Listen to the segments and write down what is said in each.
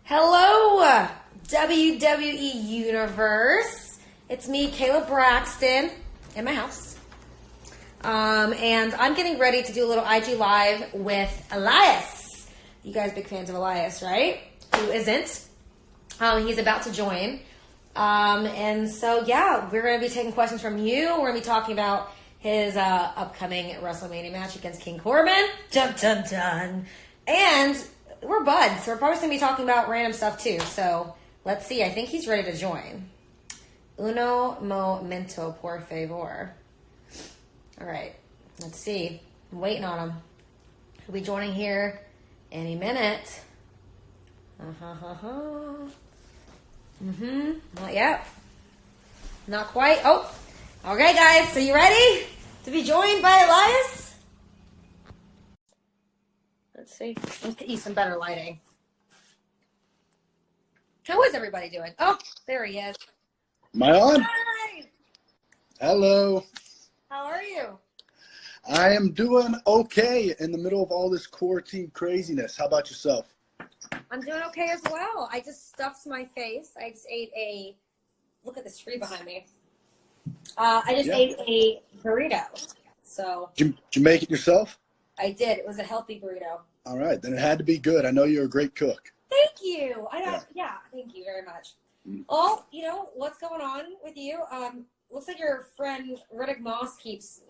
Hello, WWE Universe. It's me, Kayla Braxton, in my house. And I'm getting ready to do a little IG Live with Elias. You guys big fans of Elias, right? Who isn't? He's about to join. And so, yeah, we're going to be taking questions from you. We're going to be talking about his upcoming WrestleMania match against King Corbin. Dun, dun, dun. And we're buds, so we're probably going to be talking about random stuff, too. So, let's see. I think he's ready to join. Uno momento, por favor. All right. Let's see. I'm waiting on him. He'll be joining here any minute. Not yet. Not quite. Oh. Okay, guys. So you ready to be joined by Elias? Let's see. Let's get you some better lighting. How is everybody doing? Oh, there he is. Am I on? Hi. Hello. How are you? I am doing okay in the middle of all this quarantine craziness. How about yourself? I'm doing okay as well. I just stuffed my face. I just ate a, look at this tree behind me. I just ate a burrito. So. Did you make it yourself? I did. It was a healthy burrito. All right. Then it had to be good. I know you're a great cook. Thank you. Yeah, thank you very much. Well, you know, what's going on with you? Looks like your friend Riddick Moss keeps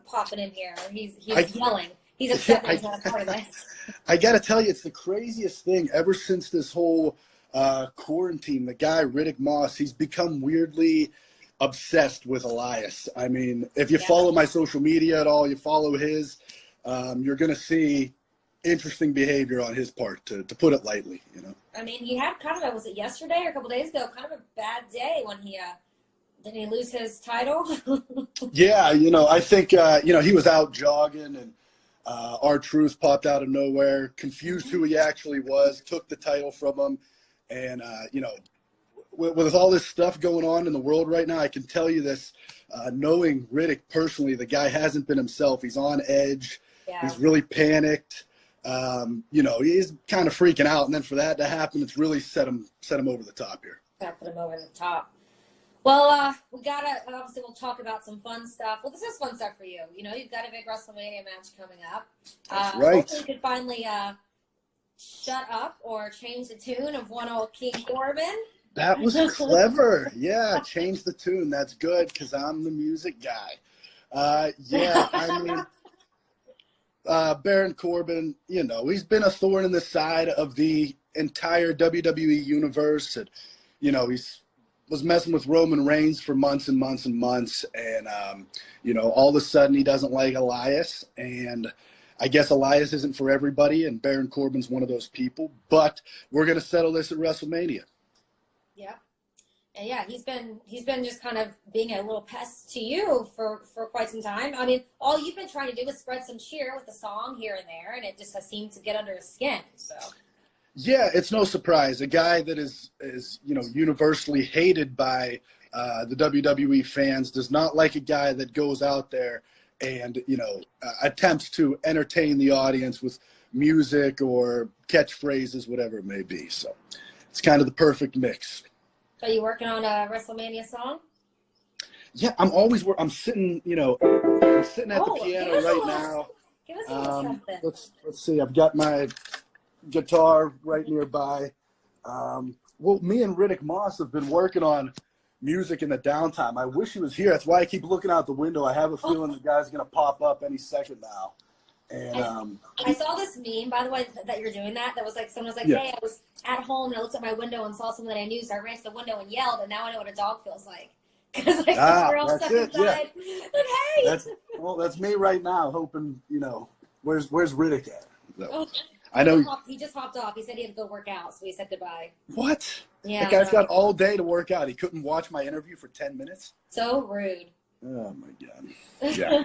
popping in here. He's yelling. He's upset that he's not a part of this. I got to tell you, it's the craziest thing ever since this whole quarantine. The guy, Riddick Moss, he's become weirdly obsessed with Elias. I mean, if you follow my social media at all, you follow his, you're going to see interesting behavior on his part, to put it lightly, you know. I mean, he had kind of was it yesterday or a couple days ago, kind of a bad day when he didn't he lose his title? Yeah, you know, I think he was out jogging and R-Truth popped out of nowhere, confused who he actually was, took the title from him, and with all this stuff going on in the world right now, I can tell you this, knowing Riddick personally, the guy hasn't been himself. He's on edge. Yeah. He's really panicked. He's kind of freaking out, and then for that to happen, it's really set him over the top here. Put him over the top. Well, we gotta obviously we'll talk about some fun stuff. Well, this is fun stuff for you. You know, you've got a big WrestleMania match coming up. That's right. Hopefully, you could finally shut up or change the tune of one old King Corbin. That was clever. Yeah, change the tune. That's good because I'm the music guy. I mean. Baron Corbin, you know, he's been a thorn in the side of the entire WWE universe. And, you know, was messing with Roman Reigns for months and months and months. And, all of a sudden he doesn't like Elias. And I guess Elias isn't for everybody. And Baron Corbin's one of those people. But we're going to settle this at WrestleMania. Yeah. And yeah, he's been just kind of being a little pest to you for quite some time. I mean, all you've been trying to do is spread some cheer with a song here and there, and it just has seemed to get under his skin. So. Yeah, it's no surprise. A guy that is universally hated by the WWE fans does not like a guy that goes out there and attempts to entertain the audience with music or catchphrases, whatever it may be. So it's kind of the perfect mix. Are you working on a WrestleMania song? Yeah, I'm sitting, I'm sitting at the piano right now. Give us a little something. Let's see. I've got my guitar right nearby. Me and Riddick Moss have been working on music in the downtime. I wish he was here. That's why I keep looking out the window. I have a feeling the guy's going to pop up any second now. And I saw this meme, by the way, that you're doing that. That was like, someone was like, hey, I was at home and I looked at my window and saw someone that I knew, so I ran to the window and yelled, and now I know what a dog feels like. Because we're all stuck inside. Yeah. Like, hey! That's me right now, hoping, where's Riddick at? So, I know. He just hopped off. He said he had to go work out, so he said goodbye. What? Yeah. That guy's got all day to work out. He couldn't watch my interview for 10 minutes? So rude. Oh, my God. Yeah.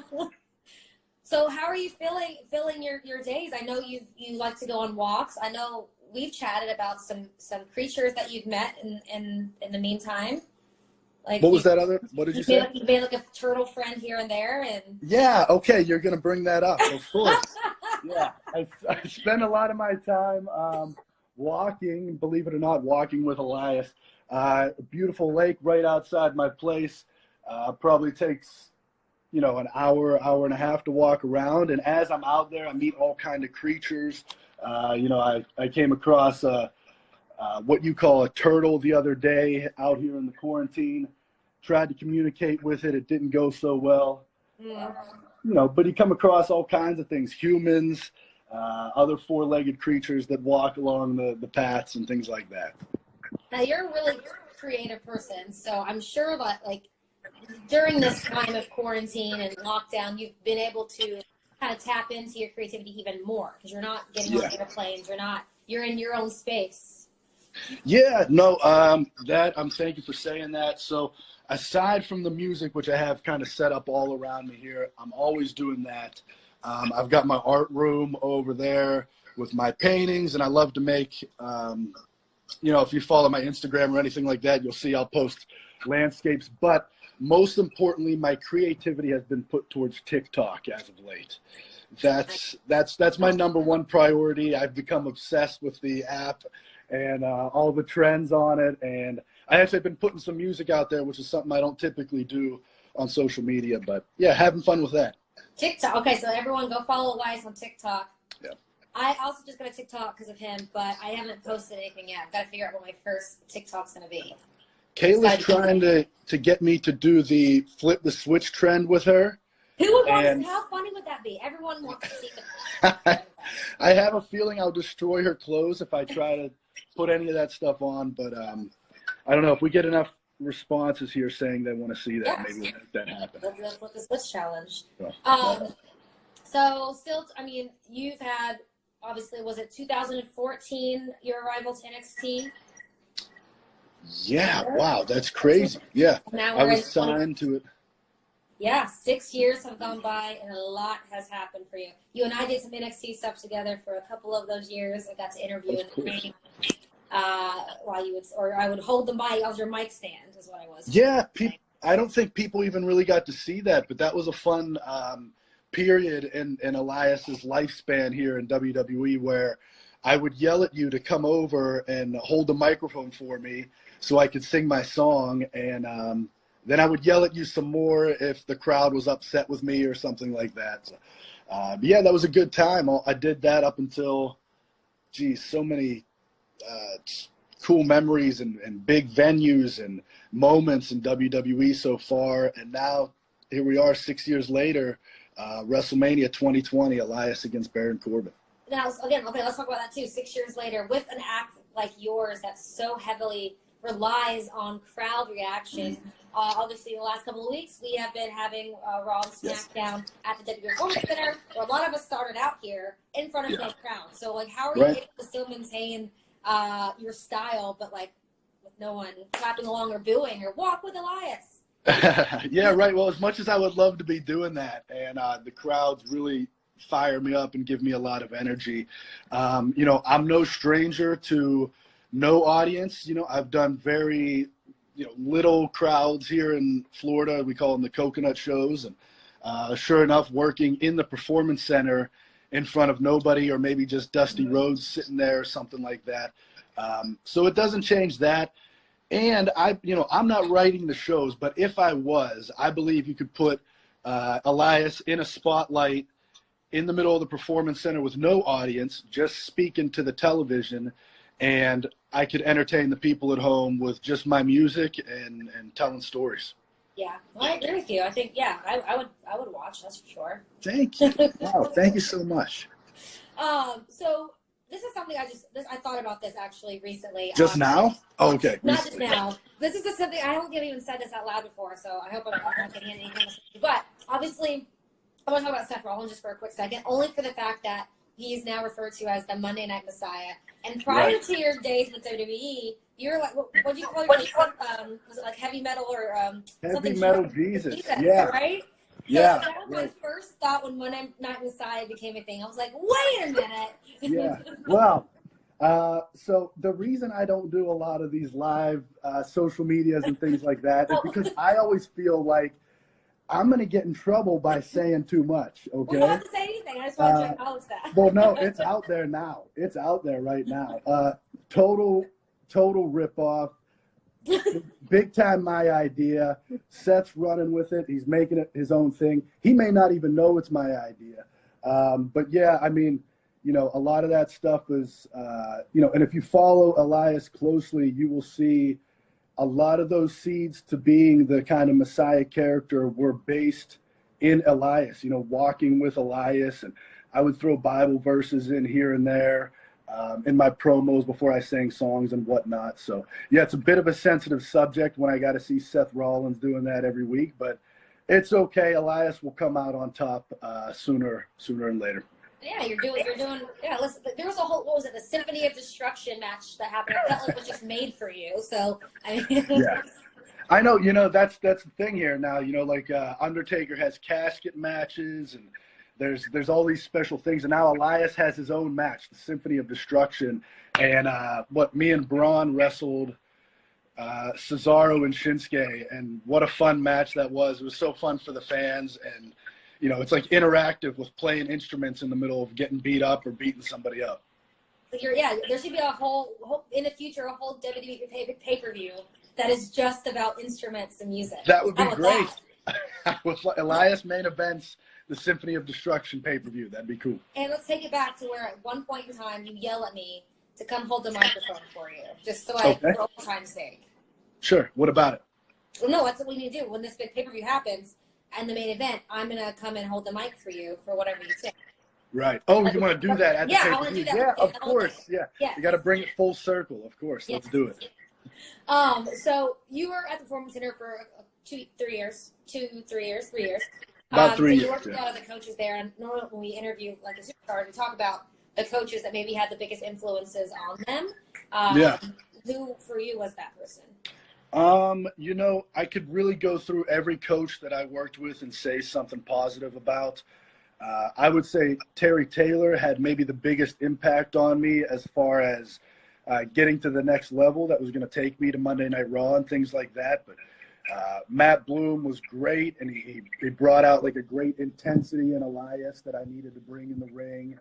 So how are you filling your days? I know you like to go on walks. I know we've chatted about some creatures that you've met in the meantime. Like what did you say? You made like a turtle friend here and there, and yeah, okay, you're gonna bring that up, of course. Yeah, I spend a lot of my time walking, believe it or not, walking with Elias. A beautiful lake right outside my place. Probably takes, an hour, hour and a half to walk around. And as I'm out there, I meet all kind of creatures. I came across what you call a turtle the other day out here in the quarantine. Tried to communicate with it. It didn't go so well. But you come across all kinds of things, humans, other four-legged creatures that walk along the paths and things like that. Now, you're a really creative person, so I'm sure that, during this time of quarantine and lockdown, you've been able to kind of tap into your creativity even more because you're not getting on airplanes. You're in your own space. Yeah, no, thank you for saying that. So aside from the music, which I have kind of set up all around me here, I'm always doing that. I've got my art room over there with my paintings, and I love to make, if you follow my Instagram or anything like that, you'll see I'll post landscapes. But most importantly, my creativity has been put towards TikTok as of late. That's my number one priority. I've become obsessed with the app and all the trends on it. And I actually have been putting some music out there, which is something I don't typically do on social media. But, yeah, having fun with that. TikTok. Okay, so everyone go follow Elias on TikTok. Yeah. I also just got a TikTok because of him, but I haven't posted anything yet. I've got to figure out what my first TikTok's going to be. Kayla's trying to get me to do the flip the switch trend with her. Who would want to? How funny would that be? Everyone wants to see the I have a feeling I'll destroy her clothes if I try to put any of that stuff on, but I don't know. If we get enough responses here saying they want to see that, maybe we'll make that happen. Let's flip the switch challenge. Yeah. So still, you've had, obviously, was it 2014, your arrival to NXT? Yeah, wow, that's crazy. Yeah, I was signed to it. Yeah, 6 years have gone by, and a lot has happened for you. You and I did some NXT stuff together for a couple of those years. I got to interview in the ring while you would, or I would hold the mic. I was your mic stand, is what I was. Yeah, I don't think people even really got to see that, but that was a fun period in Elias's lifespan here in WWE where I would yell at you to come over and hold the microphone for me so I could sing my song, and then I would yell at you some more if the crowd was upset with me or something like that. So, yeah, that was a good time. I did that up until, so many cool memories and big venues and moments in WWE so far. And now here we are 6 years later, WrestleMania 2020, Elias against Baron Corbin. Now, again, okay, let's talk about that too. 6 years later, with an act like yours that so heavily relies on crowd reaction. Obviously, the last couple of weeks, we have been having Raw and SmackDown at the WWE Performance Center, where a lot of us started out here in front of no crowd. So, how are you able to still maintain your style, but, with no one clapping along or booing, or walk with Elias? Yeah, right. Well, as much as I would love to be doing that, and the crowds really fire me up and give me a lot of energy, I'm no stranger to no audience. I've done very little crowds here in Florida. We call them the coconut shows. And sure enough, working in the Performance Center in front of nobody, or maybe just Dusty Rhodes sitting there or something like that. So it doesn't change that. And I'm not writing the shows, but if I was, I believe you could put Elias in a spotlight in the middle of the Performance Center with no audience, just speaking to the television, and I could entertain the people at home with just my music and telling stories. Yeah, well, I agree with you. I think, I would watch, that's for sure. Thank you. Wow, thank you so much. So this is something I thought about this actually recently. Just now? Oh, okay. Not just now. This is just something, I don't think I've even said this out loud before, so I hope I'm not getting anything. But obviously, I want to talk about Seth Rollins just for a quick second, only for the fact that he is now referred to as the Monday Night Messiah. And prior to your days with WWE, you're like, what do you call yourself? Was it like heavy metal or heavy something? Metal Jesus. Yeah. Right? So yeah. that was my first thought when Monday Night Messiah became a thing. I was like, wait a minute. Yeah. Well, so the reason I don't do a lot of these live social medias and things like that is because I always feel like I'm going to get in trouble by saying too much, okay? We don't have to say anything. I just want to acknowledge that. Well, no, it's out there now. It's out there right now. Total ripoff. Big time my idea. Seth's running with it. He's making it his own thing. He may not even know it's my idea. But yeah, I mean, you know, a lot of that stuff is, you know, and if you follow Elias closely, you will see a lot of those seeds to being the kind of Messiah character were based in Elias, you know, walking with Elias. And I would throw Bible verses in here and there in my promos before I sang songs and whatnot. So, yeah, it's a bit of a sensitive subject when I got to see Seth Rollins doing that every week. But it's okay. Elias will come out on top sooner than later. Yeah, you're doing. Yeah, listen. There was a whole. What was it? The Symphony of Destruction match that happened. I felt like it was just made for you. So I mean. Yeah, I know. You know, that's the thing here now. You know, like Undertaker has casket matches, and there's all these special things. And now Elias has his own match, the Symphony of Destruction, and me and Braun wrestled Cesaro and Shinsuke, and what a fun match that was. It was so fun for the fans, and you know, it's like interactive with playing instruments in the middle of getting beat up or beating somebody up. Yeah, there should be a whole in the future, a whole WWE pay-per-view that is just about instruments and music. That would be great. With Elias main events, the Symphony of Destruction pay-per-view. That'd be cool. And let's take it back to where at one point in time you yell at me to come hold the microphone for you, just so for old time's sake. Sure. What about it? Well, no, that's what we need to do. When this big pay-per-view happens, and the main event, I'm going to come and hold the mic for you for whatever you say. Right. Oh, you want to do that at the pay-per-view? I want to do that. Yeah, of course. Yeah. Yes. You got to bring it full circle, of course. Let's do it. So you were at the Performance Center for 3 years. About 3 years. So you worked with a lot of the coaches there, and normally when we interview like a superstar, we talk about the coaches that maybe had the biggest influences on them. Who, for you, was that person? You know, I could really go through every coach that I worked with and say something positive about. I would say Terry Taylor had maybe the biggest impact on me as far as getting to the next level that was going to take me to Monday Night Raw and things like that. But Matt Bloom was great, and he brought out like a great intensity in Elias that I needed to bring in the ring.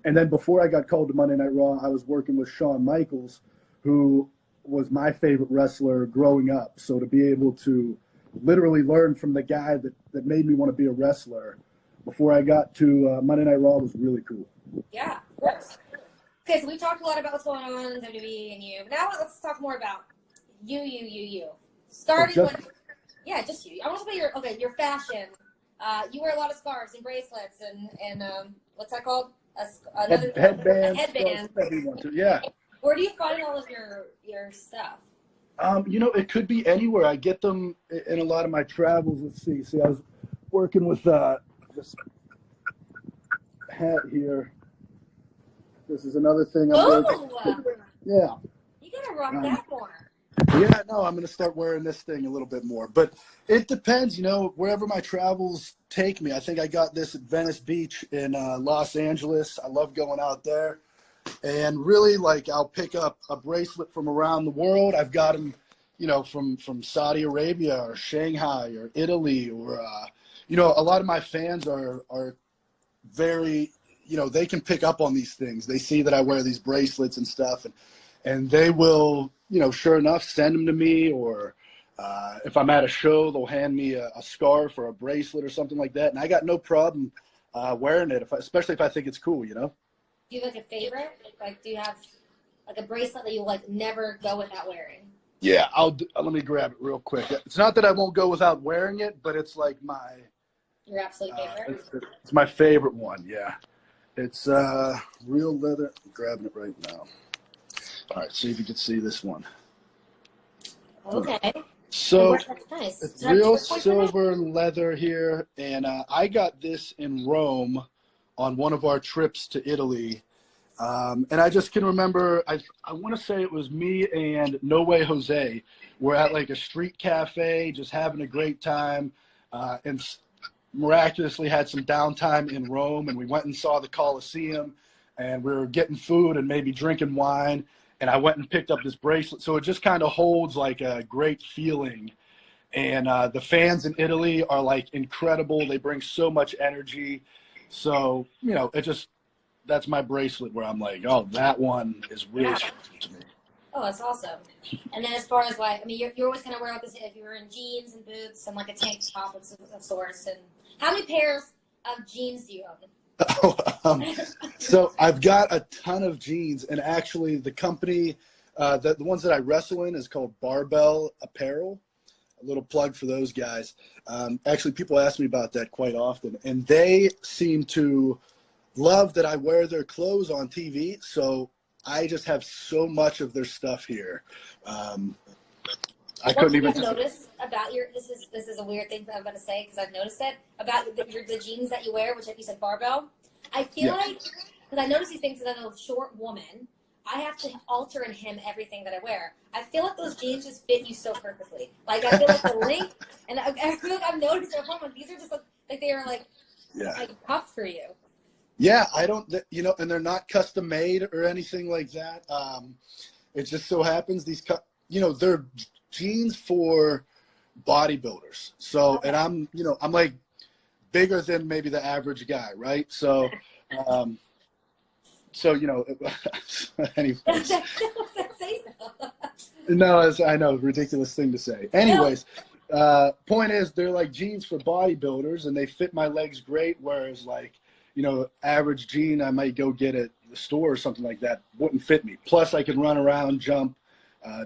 And then before I got called to Monday Night Raw, I was working with Shawn Michaels, who was my favorite wrestler growing up. So to be able to literally learn from the guy that made me want to be a wrestler before I got to Monday Night Raw was really cool. Yeah, of course. Okay, so we talked a lot about what's going on in WWE and you. But now let's talk more about you. Starting with, just you. I want to talk about your fashion. You wear a lot of scarves and bracelets and what's that called? Headband. Yeah. Where do you find all of your stuff? You know, it could be anywhere. I get them in a lot of my travels. Let's see. See, I was working with this hat here. This is another thing. Yeah. You gotta rock that more. Yeah, no, I'm going to start wearing this thing a little bit more. But it depends, you know, wherever my travels take me. I think I got this at Venice Beach in Los Angeles. I love going out there. And really, like, I'll pick up a bracelet from around the world. I've got them, you know, from Saudi Arabia or Shanghai or Italy or, you know, a lot of my fans are very, you know, they can pick up on these things. They see that I wear these bracelets and stuff, and they will, you know, sure enough, send them to me, or if I'm at a show, they'll hand me a scarf or a bracelet or something like that. And I got no problem wearing it, especially if I think it's cool, you know? Do you have like a favorite? Like, do you have like a bracelet that you like never go without wearing? Yeah, let me grab it real quick. It's not that I won't go without wearing it, but it's like your absolute favorite? It's my favorite one, yeah. It's real leather. I'm grabbing it right now. All right, see if you can see this one. Okay. So that's nice. it's real silver leather here, and I got this in Rome on one of our trips to Italy. And I just can remember, I want to say it was me and No Way Jose. We're at like a street cafe, just having a great time, and miraculously had some downtime in Rome. And we went and saw the Colosseum, and we were getting food and maybe drinking wine. And I went and picked up this bracelet. So it just kind of holds like a great feeling. And the fans in Italy are like incredible. They bring so much energy. So, you know, that's my bracelet where I'm like, oh, that one is really special to me. Oh, that's awesome. And then as far as like, I mean, you're always kind of wearing like this, if you were in jeans and boots and like a tank top of sorts. And how many pairs of jeans do you own? So I've got a ton of jeans, and actually the company, the ones that I wrestle in is called Barbell Apparel. A little plug for those guys. Actually, people ask me about that quite often, and they seem to love that I wear their clothes on TV. So I just have so much of their stuff here. I couldn't even notice about this is a weird thing that I'm about to say because I've noticed it about the jeans that you wear, which like you said, barbell. I feel like, because I notice these things as a short woman, I have to alter and hem everything that I wear. I feel like those jeans just fit you so perfectly. Like, I feel like the length, and I feel like I've noticed at home, like, these are just like they are like cuffed for you. Yeah, I don't, you know, and they're not custom made or anything like that. It just so happens they're jeans for bodybuilders. So, and I'm like bigger than maybe the average guy, right? So, you know, anyways. No, I know, ridiculous thing to say. Anyways, point is, they're like jeans for bodybuilders, and they fit my legs great, whereas like, you know, average jean I might go get at the store or something like that wouldn't fit me. Plus, I can run around, jump,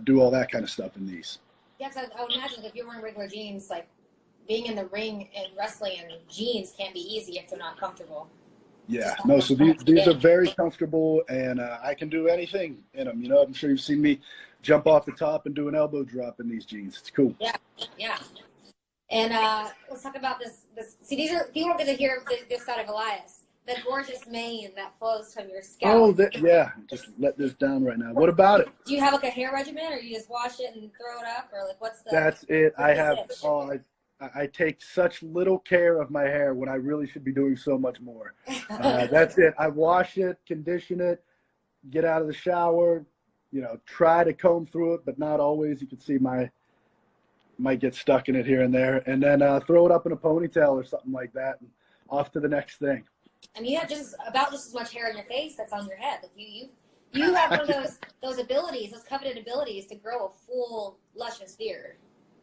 do all that kind of stuff in these. Yeah, because I would imagine if you're wearing regular jeans, like being in the ring and wrestling in jeans can't be easy if they're not comfortable. Yeah, no, so these are very comfortable, and I can do anything in them. You know, I'm sure you've seen me jump off the top and do an elbow drop in these jeans. It's cool. Yeah. And let's talk about this. See, these are people are going to hear this side of Elias. The gorgeous mane that flows from your scalp. Oh, just let this down right now. What about it? Do you have like a hair regimen, or you just wash it and throw it up, or like what's the? That's it. I take such little care of my hair when I really should be doing so much more. That's it. I wash it, condition it, get out of the shower, you know, try to comb through it, but not always. You can see might get stuck in it here and there, and then throw it up in a ponytail or something like that, and off to the next thing. And you have just as much hair on your face that's on your head. Like you have one of those abilities, those coveted abilities to grow a full, luscious beard.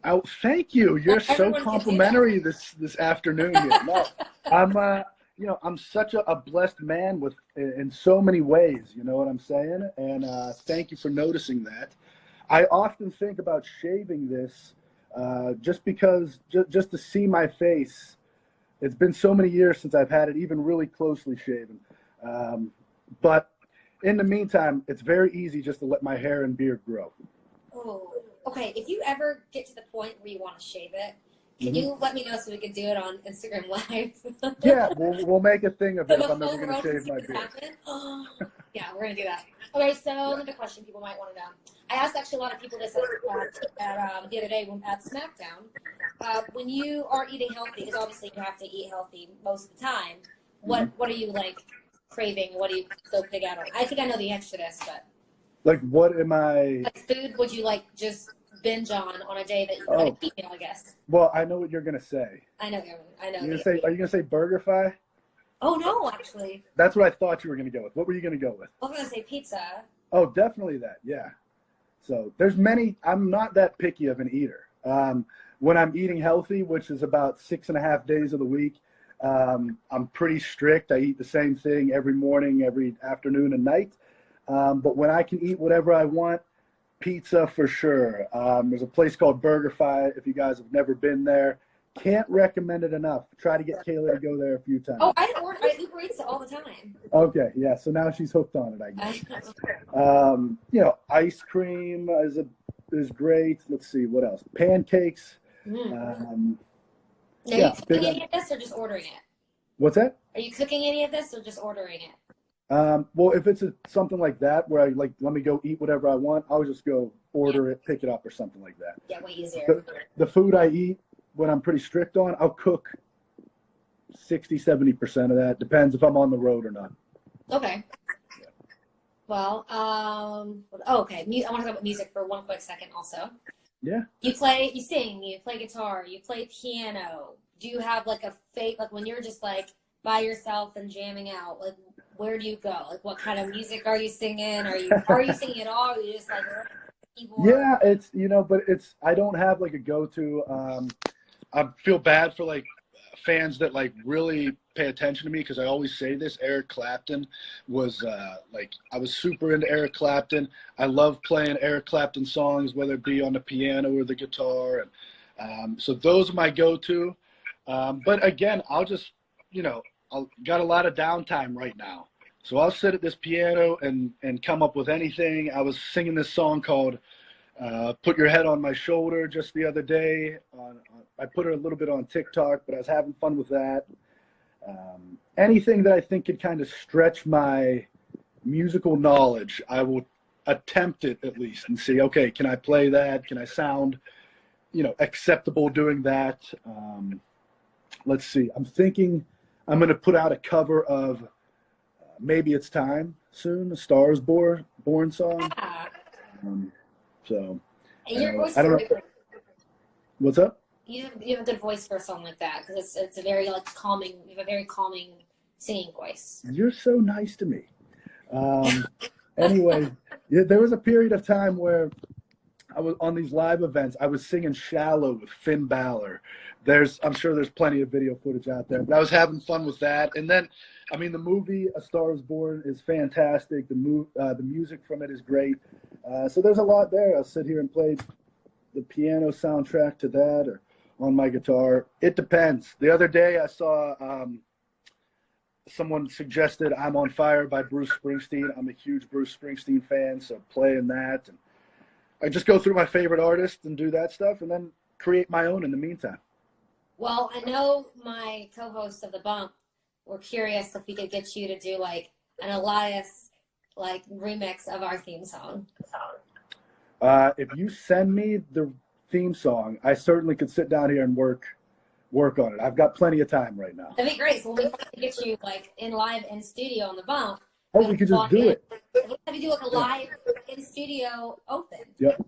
Oh, thank you. You're so complimentary this afternoon. No, I'm such a blessed man in so many ways. You know what I'm saying? And thank you for noticing that. I often think about shaving this just because, just to see my face. It's been so many years since I've had it even really closely shaven. But in the meantime, it's very easy just to let my hair and beard grow. Oh, okay. If you ever get to the point where you want to shave it, can you let me know so we can do it on Instagram Live? Yeah, we'll make a thing of it if I'm ever going to shave my beard. Yeah, we're going to do that. Okay, so another question people might want to know. I asked actually a lot of people this at the other day at SmackDown. When you are eating healthy, because obviously you have to eat healthy most of the time, what are you like craving? What do you go big out on? I think I know the answer to this, but like what am I? Like food would you like just binge on a day that you haven't eaten, I guess? Well, I know what you're gonna say. I know. Are you gonna say BurgerFi? Oh no, actually. That's what I thought you were gonna go with. What were you gonna go with? I was gonna say pizza. Oh, definitely that. Yeah. So there's many. I'm not that picky of an eater. When I'm eating healthy, which is about 6.5 days of the week, I'm pretty strict. I eat the same thing every morning, every afternoon and night. But when I can eat whatever I want, pizza for sure. There's a place called BurgerFi. If you guys have never been there, can't recommend it enough. Try to get Kayla to go there a few times. Oh, I Uber Eats it all the time. Okay, yeah. So now she's hooked on it, I guess. Ice cream is great. Let's see what else. Pancakes. Are you cooking any of this or just ordering it? What's that? Are you cooking any of this or just ordering it? Well, if it's something like that where I let me go eat whatever I want, I'll just go order it, pick it up or something like that. Yeah, way easier. The food I eat when I'm pretty strict on, I'll cook 60-70% of that. Depends if I'm on the road or not. Okay. Yeah. Well, okay. I want to talk about music for one quick second also. Yeah. You sing, you play guitar, you play piano. Do you have like a like when you're just like by yourself and jamming out, like where do you go? Like what kind of music are you singing? Are you singing at all? Or are you just like keyboard? Yeah, it's, but I don't have like a go-to. I feel bad for like fans that like really pay attention to me, because I always say this. Eric Clapton was I was super into Eric Clapton. I love playing Eric Clapton songs, whether it be on the piano or the guitar, and so those are my go-to. But again, I'll just I've got a lot of downtime right now, so I'll sit at this piano and come up with anything. I was singing this song called "Put Your Head on My Shoulder" just the other day. I put it a little bit on TikTok, but I was having fun with that. Anything that I think could kind of stretch my musical knowledge, I will attempt it at least and see, okay, can I play that? Can I sound, acceptable doing that? Let's see. I'm thinking I'm going to put out a cover of Maybe It's Time soon, a Star Is Born song. And your voice I don't know. What's up? You have a good voice for a song like that, because it's a very like calming. You have a very calming singing voice. You're so nice to me. Anyway, there was a period of time where I was on these live events. I was singing "Shallow" with Finn Balor. I'm sure there's plenty of video footage out there, but I was having fun with that. And then, I mean, the movie "A Star Is Born" is fantastic. The music from it is great. So there's a lot there. I'll sit here and play the piano soundtrack to that, or on my guitar. It depends. The other day I saw someone suggested "I'm on Fire" by Bruce Springsteen. I'm a huge Bruce Springsteen fan, so playing that. And I just go through my favorite artists and do that stuff, and then create my own in the meantime. Well, I know my co-hosts of The Bump were curious if we could get you to do like an Elias like remix of our theme song. If you send me the theme song, I certainly could sit down here and work on it. I've got plenty of time right now. That'd be great. So when we get you like live in studio on The Bump. Oh, we could just do it. We'll have you do like a live in studio open. Yep,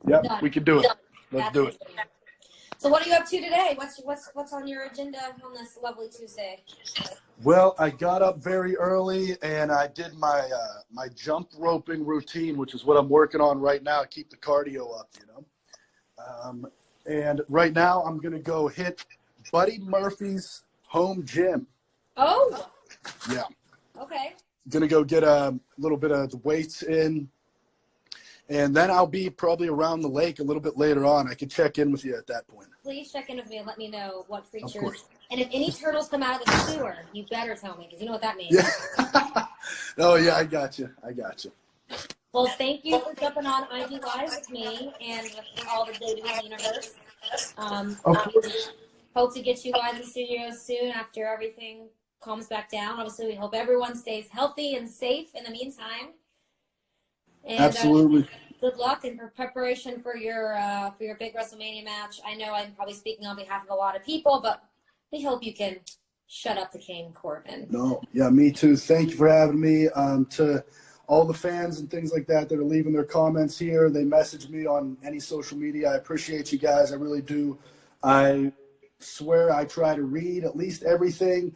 Done. we could do it. Let's That's do it. So what are you up to today? What's on your agenda on this lovely Tuesday? Well, I got up very early and I did my my jump roping routine, which is what I'm working on right now to keep the cardio up, And right now I'm going to go hit Buddy Murphy's home gym. Oh. Yeah. Okay. Going to go get a little bit of the weights in. And then I'll be probably around the lake a little bit later on. I can check in with you at that point. Please check in with me and let me know what creatures. Of course. And if any turtles come out of the sewer, you better tell me, because you know what that means. Yeah. Oh, yeah, I got you. Well, thank you for jumping on IG Live with me and with all the WWE universe. Of course. Hope to get you live in the studio soon after everything calms back down. Obviously, we hope everyone stays healthy and safe in the meantime. And, Absolutely. Good luck in preparation for your big WrestleMania match. I know I'm probably speaking on behalf of a lot of people, but we hope you can shut up the King Corbin. No, yeah, me too. Thank you for having me. To all the fans and things like that that are leaving their comments here, they message me on any social media. I appreciate you guys. I really do. I swear I try to read at least everything.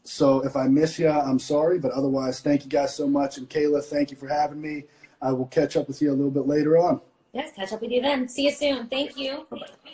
So if I miss you, I'm sorry. But otherwise, thank you guys so much. And Kayla, thank you for having me. I will catch up with you a little bit later on. Yes, catch up with you then. See you soon. Thank you. Bye-bye.